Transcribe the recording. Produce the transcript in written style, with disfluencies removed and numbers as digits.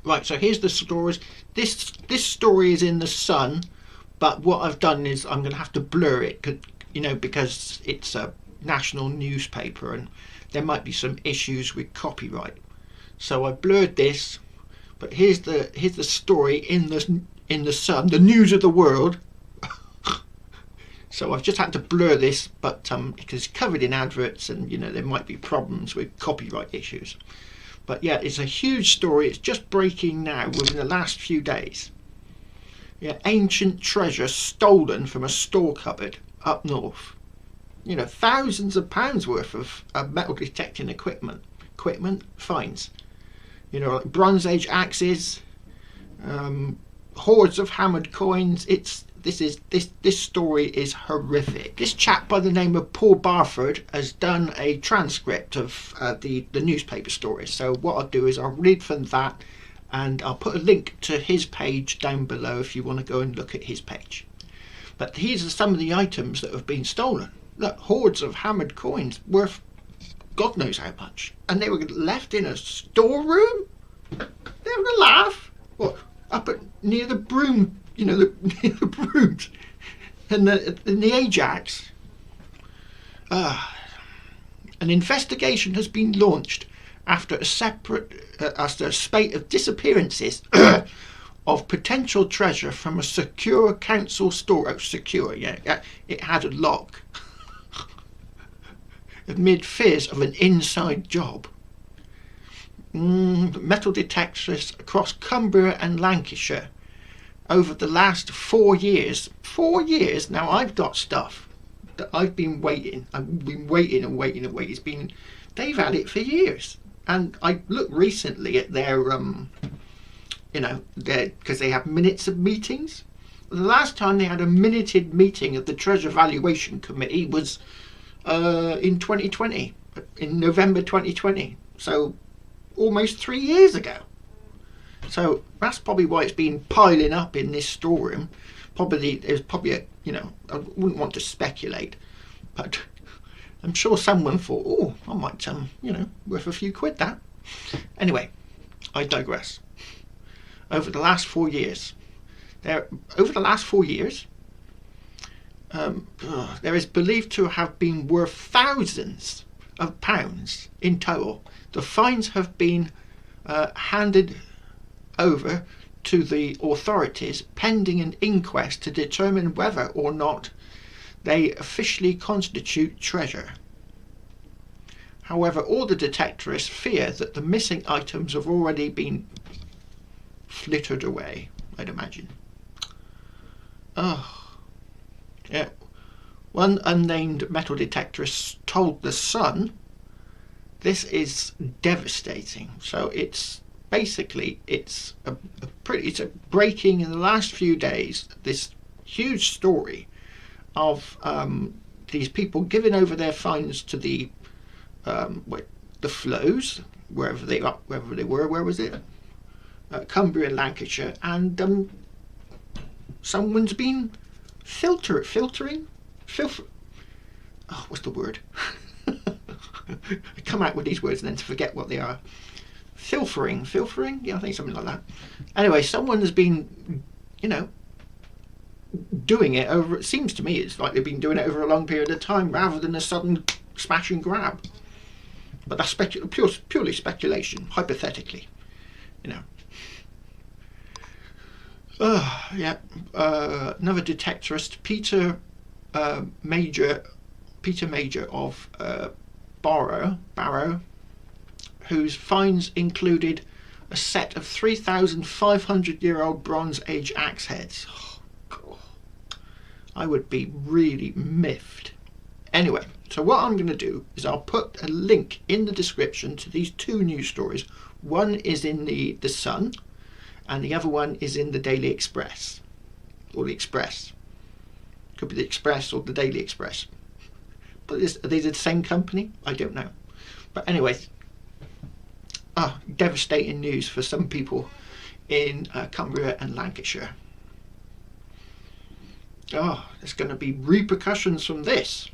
Right, so here's the stories. This story is in the Sun, but what I've done is I'm going to have to blur it, because it's a national newspaper and there might be some issues with copyright. So I blurred this, but here's the story in the Sun, the news of the world. So I've just had to blur this, but because it's covered in adverts and there might be problems with copyright issues. But yeah, it's a huge story. It's just breaking now within the last few days. Yeah, ancient treasure stolen from a store cupboard up north. Thousands of pounds worth of metal detecting equipment finds. Like Bronze Age axes, hordes of hammered coins. This story is horrific. This chap by the name of Paul Barford has done a transcript of the newspaper story. So what I'll do is I'll read from that, and I'll put a link to his page down below if you want to go and look at his page. But these are some of the items that have been stolen. Look, hordes of hammered coins worth God knows how much, and they were left in a storeroom. They were gonna laugh. What, up at near the broom? Near the brooms and the Ajax. An investigation has been launched after a spate of disappearances of potential treasure from a secure council store. Oh, secure, yeah. It had a lock. Amid fears of an inside job. Metal detectorists across Cumbria and Lancashire over the last 4 years. 4 years now. I've got stuff that I've been waiting and waiting. They've had it for years, and I looked recently at their because they have minutes of meetings. The last time they had a minuted meeting of the Treasure Valuation Committee was in 2020, in November 2020. So almost 3 years ago. So that's probably why it's been piling up in this storeroom. There's probably I wouldn't want to speculate, but I'm sure someone thought, oh, I might worth a few quid that. Anyway, I digress. Over the last 4 years, there is believed to have been worth thousands of pounds in total. The finds have been handed over to the authorities pending an inquest to determine whether or not they officially constitute treasure. However, all the detectorists fear that the missing items have already been flittered away, I'd imagine. Oh, yeah. One unnamed metal detectorist told The Sun, "This is devastating." So it's a breaking in the last few days, this huge story of these people giving over their finds to the flows, wherever they were. Where was it? Cumbria and Lancashire, and someone's been filtering. Oh, what's the word? I come out with these words and then to forget what they are. Filtering, yeah, I think something like that. Anyway, someone has been, doing it over. It seems to me it's like they've been doing it over a long period of time rather than a sudden smash and grab. But that's purely speculation, hypothetically, Yeah. Another detectorist, Peter Major of Barrow, whose finds included a set of 3,500-year-old Bronze Age axe heads. Oh, God. I would be really miffed. Anyway, so what I'm going to do is I'll put a link in the description to these two news stories. One is in the Sun, and the other one is in the Daily Express. Or the Express. Could be the Express or the Daily Express. But are these the same company? I don't know. But anyway, devastating news for some people in Cumbria and Lancashire. There's going to be repercussions from this.